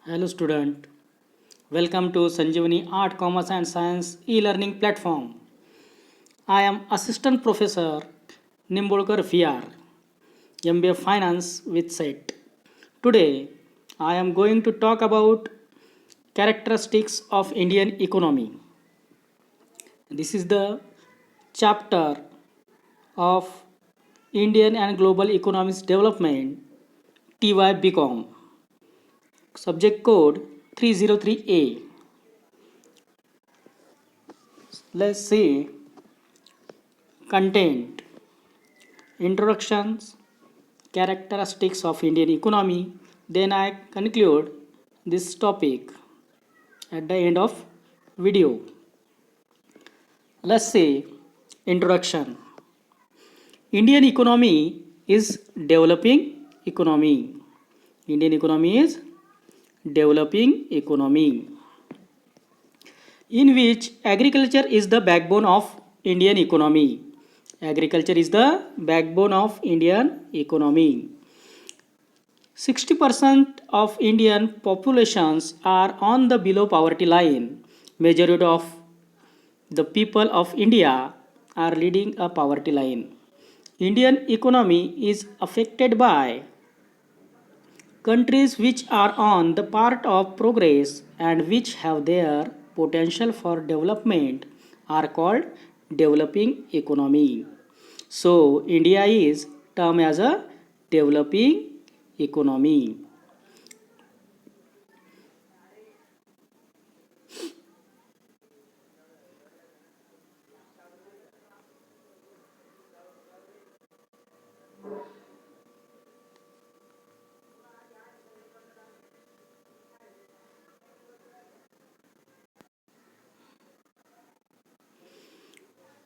Hello student, welcome to Sanjeevani Art, Commerce and Science e-learning platform. I am Assistant Professor Nimbolkar VR, MBA Finance with SET. Today, I am going to talk about characteristics of Indian economy. This is the chapter of Indian and Global Economics Development TY BCom. Subject code 303A. Let's see content. Introductions, characteristics of Indian economy. Then I conclude this topic at the end of video. Let's say introduction. Indian economy is developing economy. Indian economy is developing economy in which agriculture is the backbone of Indian economy. Agriculture is the backbone of Indian economy. 60% of Indian populations are on the below poverty line. Majority of the people of India are leading a poverty line. Indian economy is affected by countries which are on the part of progress and which have their potential for development are called developing economy. So India is termed as a developing economy.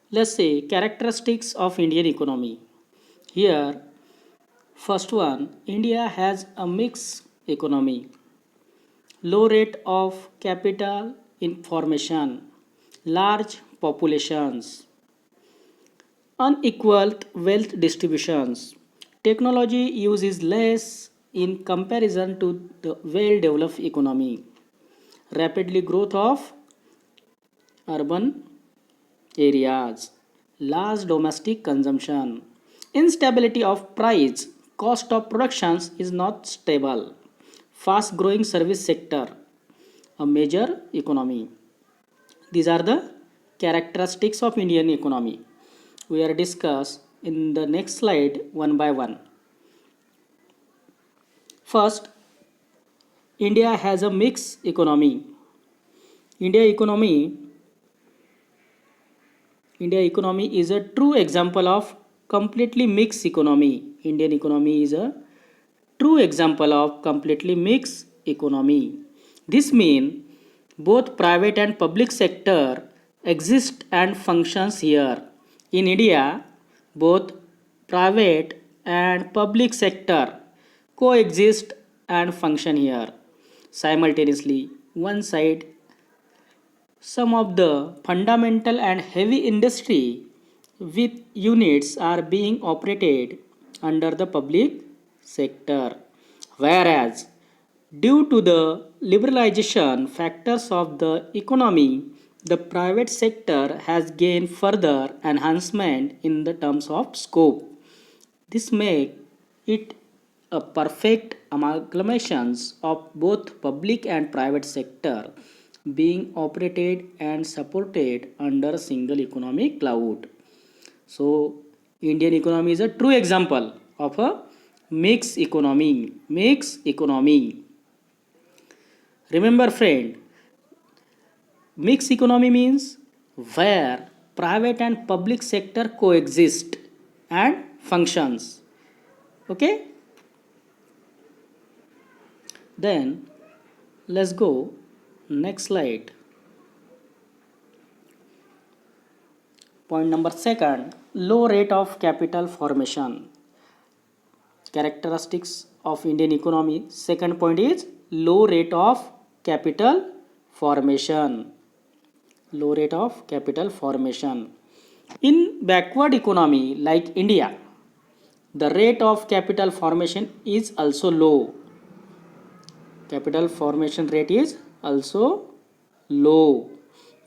Let's say characteristics of Indian economy. Here, first one, India has a mixed economy, low rate of capital formation, large populations, unequal wealth distributions. Technology use is less in comparison to the well-developed economy. Rapidly growth of urban areas, large domestic consumption, instability of price, cost of productions is not stable, fast growing service sector, a major economy. These are the characteristics of Indian economy. We are discuss in the next slide one by one. First, India has a mixed economy. India economy India economy is a true example of completely mixed economy. Indian economy is a true example of completely mixed economy. This means both private and public sector exist and functions here. In India, both private and public sector coexist and function here simultaneously. One side some of the fundamental and heavy industry with units are being operated under the public sector, whereas due to the liberalization factors of the economy, the private sector has gained further enhancement in the terms of scope. This makes it a perfect amalgamation of both public and private sector being operated and supported under a single economic cloud. So, Indian economy is a true example of a mixed economy. Mixed economy. Remember, friend, mixed economy means where private and public sector coexist and functions. Okay? Then let's go next slide. Point number second, low rate of capital formation. Characteristics of Indian economy. Second point is low rate of capital formation. Low rate of capital formation. In backward economy like India, the rate of capital formation is also low. Capital formation rate is also low.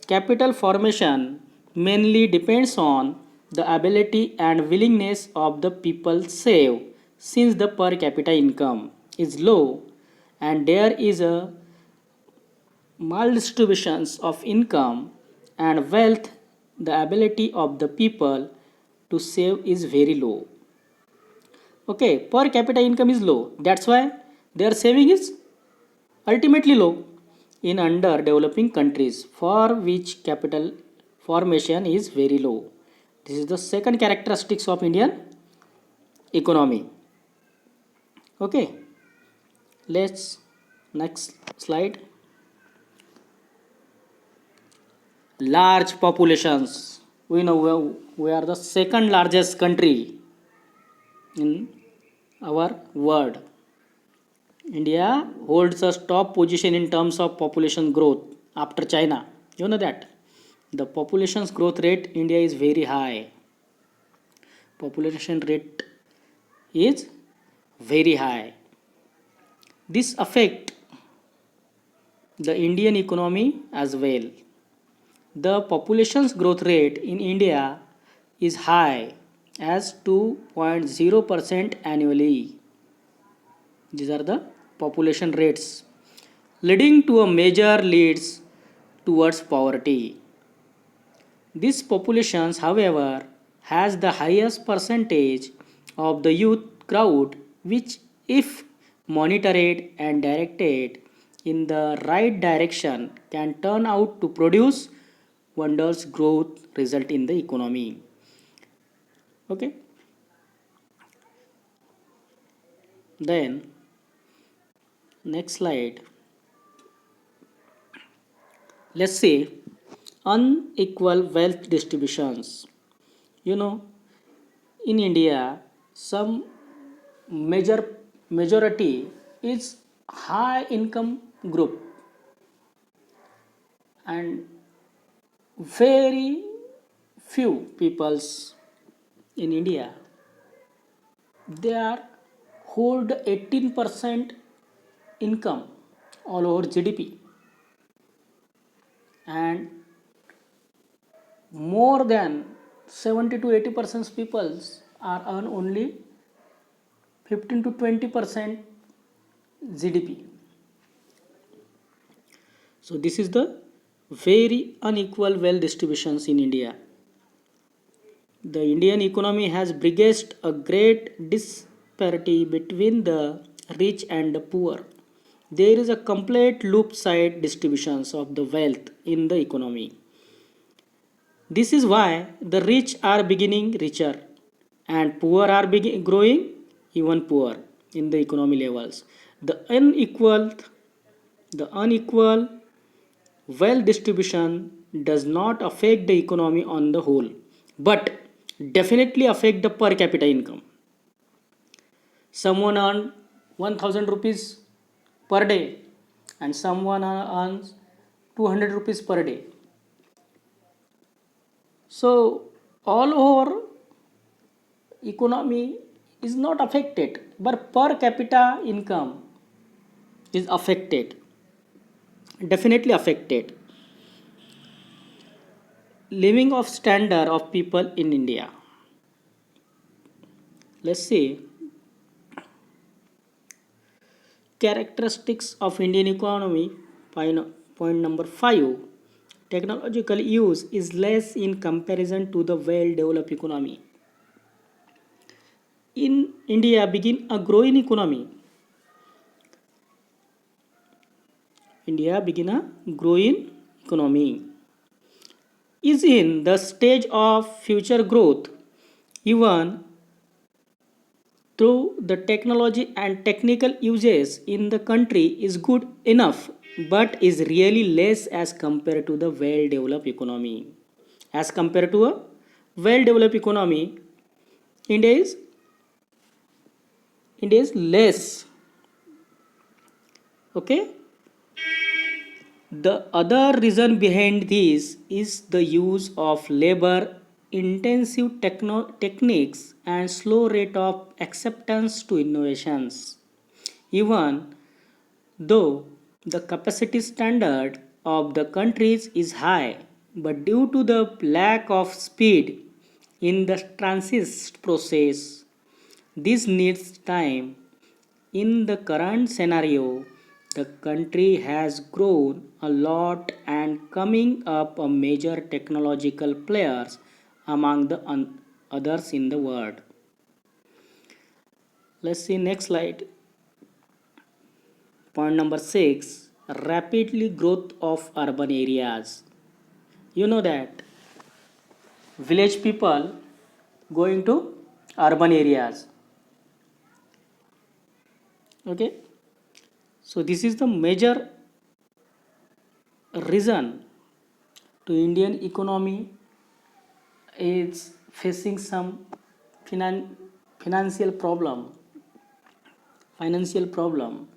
Capital formation mainly depends on the ability and willingness of the people save, since the per capita income is low and there is a maldistributions of income and wealth, the ability of the people to save is very low. Okay, per capita income is low, that's why their saving is ultimately low in underdeveloping countries for which capital formation is very low. This is the second characteristics of Indian economy. Okay, let's next slide. Large populations. We know we are the second largest country in our world. India holds a top position in terms of population growth after China. You know that. The population's growth rate India is very high. Population rate is very high. This affect the Indian economy as well. The population's growth rate in India is high as 2.0% annually. These are the population rates, leading to a major leads towards poverty. This population, however, has the highest percentage of the youth crowd, which, if monitored and directed in the right direction, can turn out to produce wonders growth result in the economy. Okay, then next slide. Let's say unequal wealth distributions. You know, in India, some majority is high income group and very few peoples in India they are hold 18% income all over GDP, and more than 70 to 80% peoples are earn only 15 to 20% GDP. So this is the very unequal wealth distributions in India. The Indian economy has biggest a great disparity between the rich and the poor. There is a complete loop side distributions of the wealth in the economy. This is why the rich are beginning richer and poor are growing even poor in the economy levels. The unequal wealth distribution does not affect the economy on the whole, but definitely affect the per capita income. Someone earns 1000 rupees per day and someone earns 200 rupees per day. So all over economy is not affected, but per capita income is affected, definitely affected. Living of standard of people in India. Let's see characteristics of Indian economy. Point number 5. Technological use is less in comparison to the well-developed economy. In India begin a growing economy. India begin a growing economy. Is in the stage of future growth, even though the technology and technical uses in the country is good enough, but is really less as compared to the well developed economy. As compared to a well developed economy, india is india is less. Okay, the other reason behind this is the use of labor intensive techniques and slow rate of acceptance to innovations. Even Though the capacity standard of the countries is high, but due to the lack of speed in the transit process, this needs time. In the current scenario, the country has grown a lot and coming up a major technological players among the others in the world. Let's see next slide. Point number 6, rapidly growth of urban areas. You know that village people going to urban areas. Okay, so this is the major reason to Indian economy is facing some finan- financial problem. Financial problem.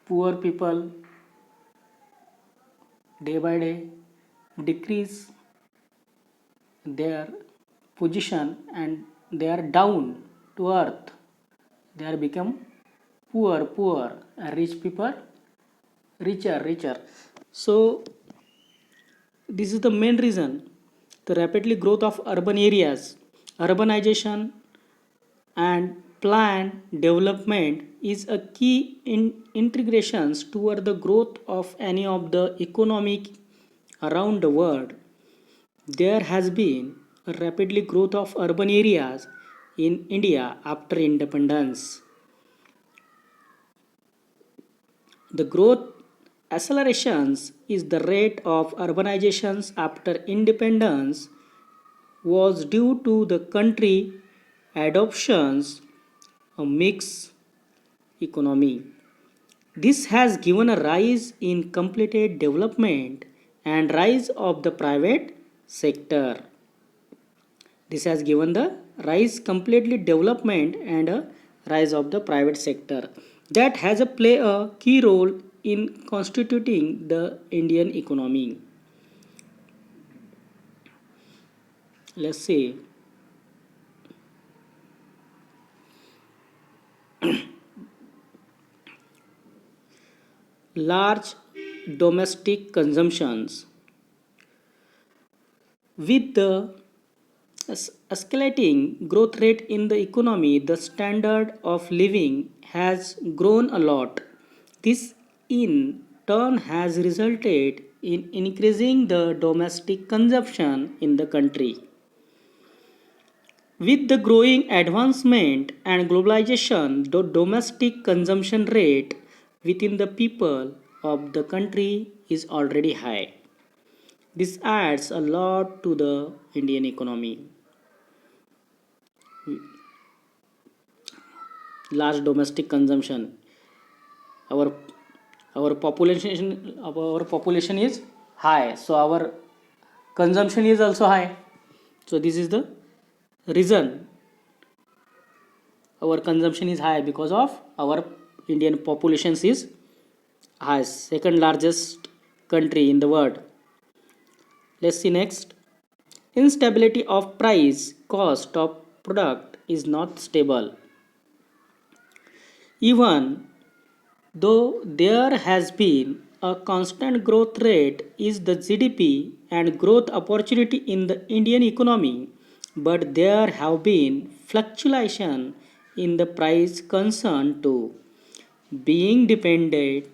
Poor people day by day decrease their position and they are down to earth. They are become poor, rich people richer. So this is the main reason. The rapidly growth of urban areas, urbanization and planned development is a key in integrations toward the growth of any of the economic around the world. There has been a rapidly growth of urban areas in India after independence. The growth accelerations is the rate of urbanizations after independence was due to the country adoptions a mixed economy. This has given a rise in completed development and rise of the private sector. This has given the rise completely development and a rise of the private sector that has a play a key role in constituting the Indian economy. Let's see. Large domestic consumptions with the escalating growth rate in the economy, the standard of living has grown a lot. This in turn has resulted in increasing the domestic consumption in the country. With the growing advancement and globalization, the domestic consumption rate within the people of the country is already high. This adds a lot to the Indian economy. Large domestic consumption, our population is high, so our consumption is also high. So this is the reason our consumption is high, because of our Indian population is high, second largest country in the world. Let's see next. Instability of price cost of product is not stable. Even though there has been a constant growth rate is the GDP and growth opportunity in the Indian economy, but there have been fluctuation in the price concern too. Being dependent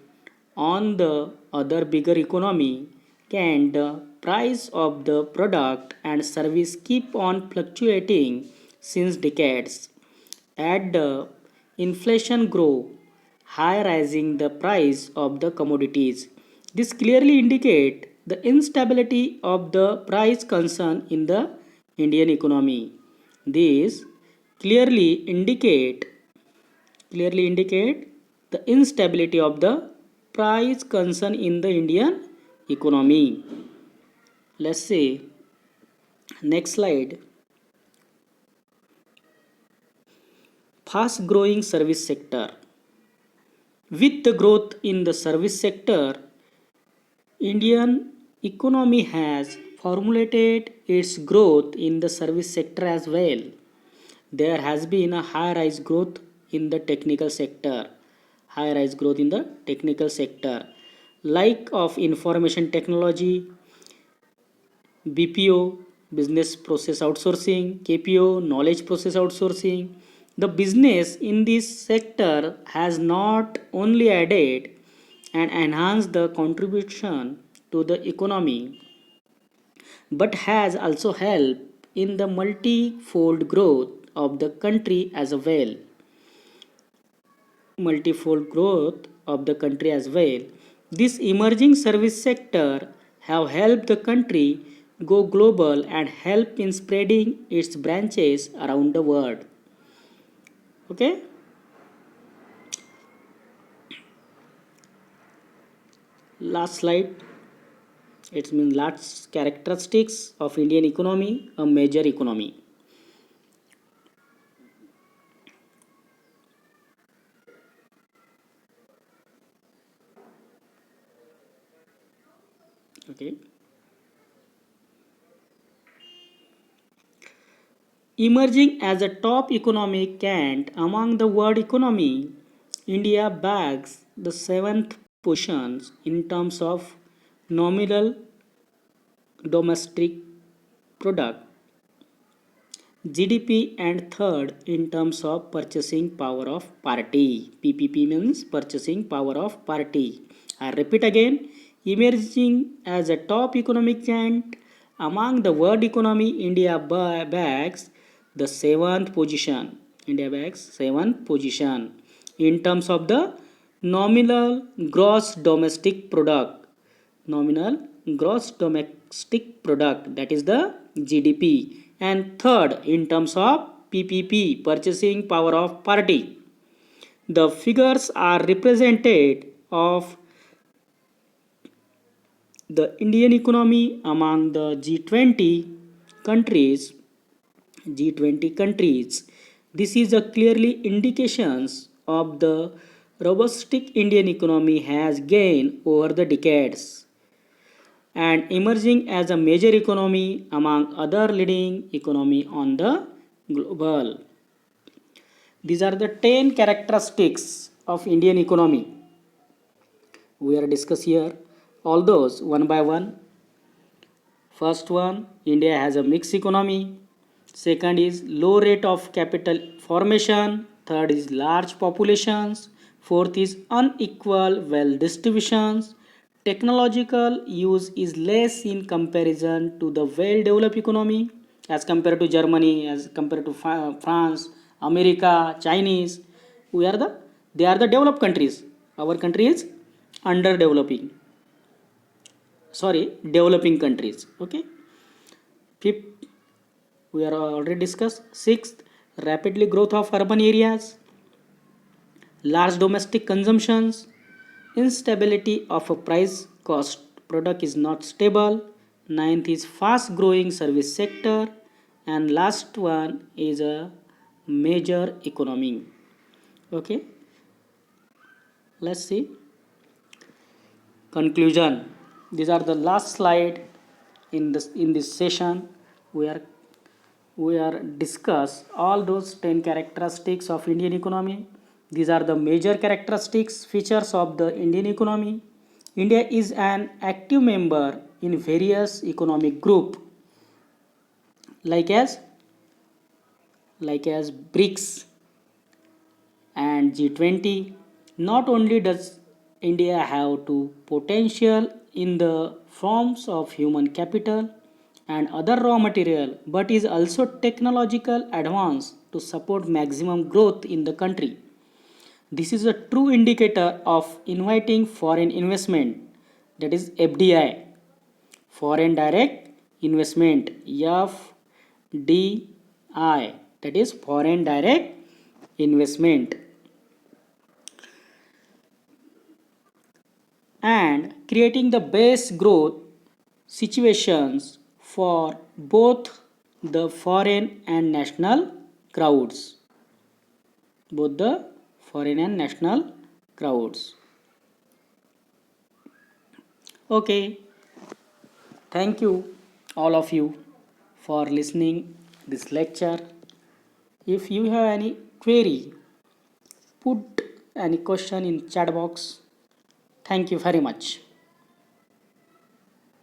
on the other bigger economy, can the price of the product and service keep on fluctuating since decades? At the inflation grow, high rising the price of the commodities. This clearly indicate the instability of the price concern in the Indian economy. These clearly indicate the instability of the price concern in the Indian economy. Let's see next slide. Fast growing service sector. With the growth in the service sector, Indian economy has formulated its growth in the service sector as well. There has been a high rise growth in the technical sector. high rise growth in the technical sector like of information technology, BPO, business process outsourcing, KPO, knowledge process outsourcing. The business in this sector has not only added and enhanced the contribution to the economy but has also helped in the multifold growth of the country as well. Multifold growth of the country as well. This emerging service sector have helped the country go global and help in spreading its branches around the world. Okay? Last slide. It means last characteristics of Indian economy, a major economy. Okay. Emerging as a top economic and among the world economy, India bags the seventh positions in terms of nominal domestic product GDP and third in terms of purchasing power of party. PPP means purchasing power of party. I repeat again, emerging as a top economic giant among the world economy, India bags the seventh position. India bags seventh position in terms of the nominal gross domestic product. Nominal gross domestic product, that is the GDP, and third in terms of PPP, purchasing power of party. The figures are represented of the Indian economy among the G20 countries. G20 countries. This is a clearly indications of the robust Indian economy has gained over the decades and emerging as a major economy among other leading economy on the global. These are the 10 characteristics of Indian economy. We are discuss here all those one by one. First one, India has a mixed economy. Second is low rate of capital formation. Third is large populations. Fourth is unequal wealth distributions. Technological use is less in comparison to the well developed economy as compared to Germany, as compared to France, America, Chinese. We are the they are the developed countries. Our country is underdeveloping. Sorry, developing countries. Okay. Fifth, we are already discussed. Sixth, rapidly growth of urban areas, large domestic consumptions, instability of a price cost product is not stable. Ninth is fast growing service sector, and last one is a major economy. Okay, let's see conclusion. These are the last slide in this session. We are we are discuss all those 10 characteristics of Indian economy. These are the major characteristics features of the Indian economy. India is an active member in various economic group like as BRICS and G20. Not only does India have to potential in the forms of human capital and other raw material, but is also technological advance to support maximum growth in the country. This is a true indicator of inviting foreign investment, that is FDI, foreign direct investment, FDI, that is foreign direct investment, and creating the best growth situations for both the foreign and national crowds. Both the foreign and national crowds. Okay, thank you all of you for listening this lecture. If you have any query, put any question in chat box. Thank you very much.